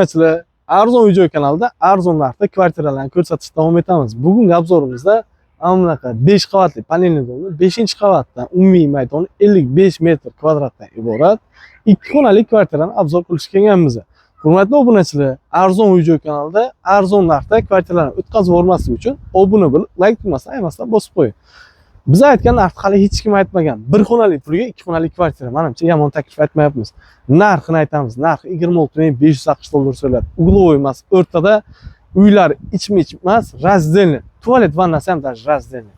Sizlar Arzon video kanalida arzon narxda kvartiralarni ko'rsatishda davom etamiz. Bugungi obzorimizda bunaqa 5 qavatli panelli domli 5-qavatdan umumiy maydoni 55 metr kvadratdan iborat 2 xonali kvartirani obzor qilishga kelganmiz. Hurmatli obunachilar, Arzon video kanalida arzon narxda kvartiralarni o'tkazib o'rmaslik uchun obuna bo'lib, like tugmasini aytmasdan bosib qo'ying. Biz aytgan narx hali hech kim aytmagan. 1 xonali pulga 2 xonali kvartira. Menimcha yomon taklif aytmayapmiz. Narxini aytamiz. Narxi 26.560 dollar so'raladi. Uglovoy emas, o'rtada uylar ichma-ich emas, razdельный. Tualet vannasi ham даже razdельный.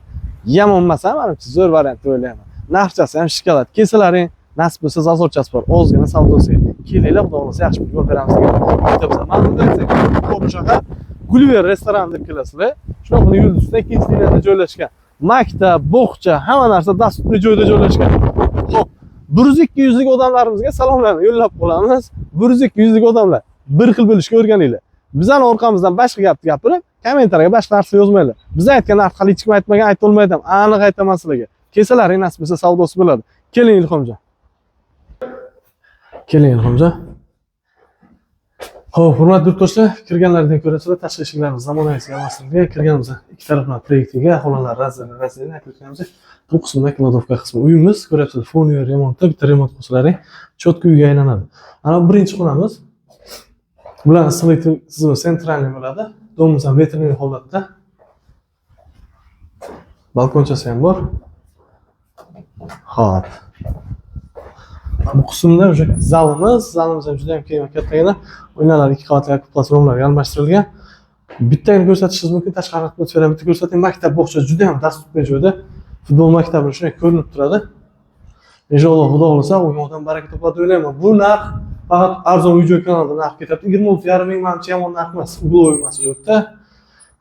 Yomon emas, menimcha zo'r variant deb o'ylayman. Narxchasi ham shikolat. Kelsalaring, nasib bo'lsa zazorchasi bor. Ozgina savdosiga. Kelinglar, xudo xolasa yaxshi pulga beramiz. Bitta mana bunda ko'p shahar Gulliver restoran deb kelasizlar. Shunaqa yulduzda ikkinchi liniyada joylashgan. Maktab, bog'cha, hamma narsa dasturli joyda joylashgan. Xo'p, 100-200 lik odamlarimizga salomlarni yo'llab qolamiz. 100-200 lik odamlar bir xil bo'lishga o'rganinglar. Bizning orqamizdan boshqa gapni gapirib, kommentariyga boshqa narsa yozmanglar. Biz aytgan narx hali hech kim aytmagan, ayta olmayman. Aniq aytaman sizlarga. Kelsalaring nasib bo'lsa savdosi bo'ladi. Keling Ilhomjon. Keling Ilhomjon. Xo'p, hurmatli yurtdoshlar, kirganlardan ko'rasizlar, tashqi eshiklarimiz zamonaviyga almashtirilgan, kirganimizda ikki taraflama proyektiga, xonalar razali akritganmiz. Bu qismda kladovka qismi uyimiz, ko'ryapsizlar, foniy remontda bitta remont qilsalaring, cho'tka uyga aylanadi. Ana birinchi xonamiz. Bular issiqlik tizimi sentralniy bo'ladi. Domimiz ham veteriniy holatda. Balkonchasi ham bor. Xo'p. Bu qismda o'sha zalimiz ham juda ham keng va kattagina. O'yinlar 2 qavatli platformalarga almashtirilgan. Bittagini ko'rsatishingiz mumkin, tashqari atmosfera bitta ko'rsating. Maktab bog'cha juda ham dasturli joyda. Futbol maktabi shunday ko'rinib turadi. Inshaalloh xudo xolasa o'yindan baraka topadi deb o'ylayman. Bu narx faqat arzon video kanalida narx ketyapti. 26,5 ming menimcha yomon narx emas. Uglovoy emas u yerda.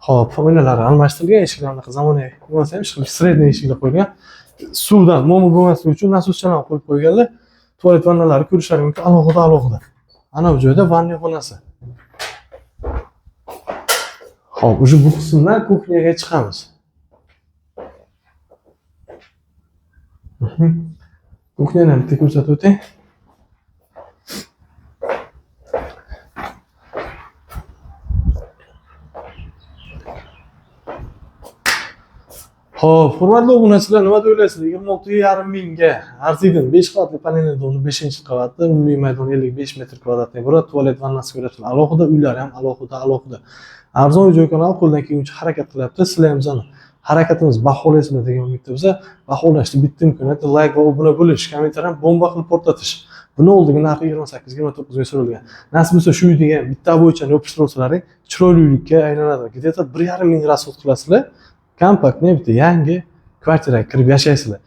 Xo'p, o'yinlar almashtirilgan, eshiklarni zamonaviy bo'lmasa ham sredniy eshiklar qo'yilgan. Suvdan mo'mi bo'lmasligi uchun nasuschalar qo'yib qo'yganlar. Tualet vannalari ko'rishlari mumkin, alohida. Ana bu joyda vanniy xonasi. Xo'p, o'sha bu qismdan kuxnyaga chiqamiz. Kuxnyani ham bitta ko'rsatib o'ting. Xo'p, hurmatli obunachilar, nima deb o'ylaysizlar? 26,5 mingga arziydi. 5 qavatli panelli domli 5-qavatda, umumiy maydon 55 metr kvadratdan iborat, tualet vannasi ko'ryapsizlar. Alohida uylar ham alohida. Arzon video kanali qo'ldan kelguncha harakat qilyapti. Sizlar ham bizning harakatimiz baholaysizlar degan umidda biza baholashni bitta imkoniyati like va obuna bo'lish, kommentariyani bomba qilib portlatish. Buni oldiga narxi 28-29 ga so'ralgan. Nasib bo'lsa shu uyga ham bitta bo'yichani yopishtirib olsalaring, chiroyli uylikka aylanadi. Где-то 1,5 ming rasxod qilasizlar. Kompaktni bitta yangi kvartiraga kirib yashaysizlar.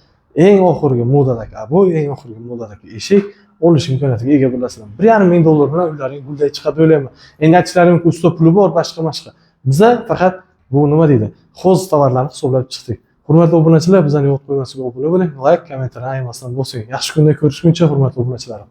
Eng oxirgi modadagi eng oxirgi modadagi eshik olish imkoniyatiga ega bo'lasizlar. 1,5 ming dollar bilan uylaring gulday chiqadi deb o'ylayman. Endi aytishlarim mumkin, usta puli bor, boshqa. Biza faqat bu nima deydi? Xo'z tovarlarni hisoblab chiqdik. Hurmatli obunachilar, bizani yo'q qo'ymaslikka obuna bo'ling, like, kommentariy aytmasdan bosing. Yaxshi kunda ko'rishguncha, hurmatli obunachilarim.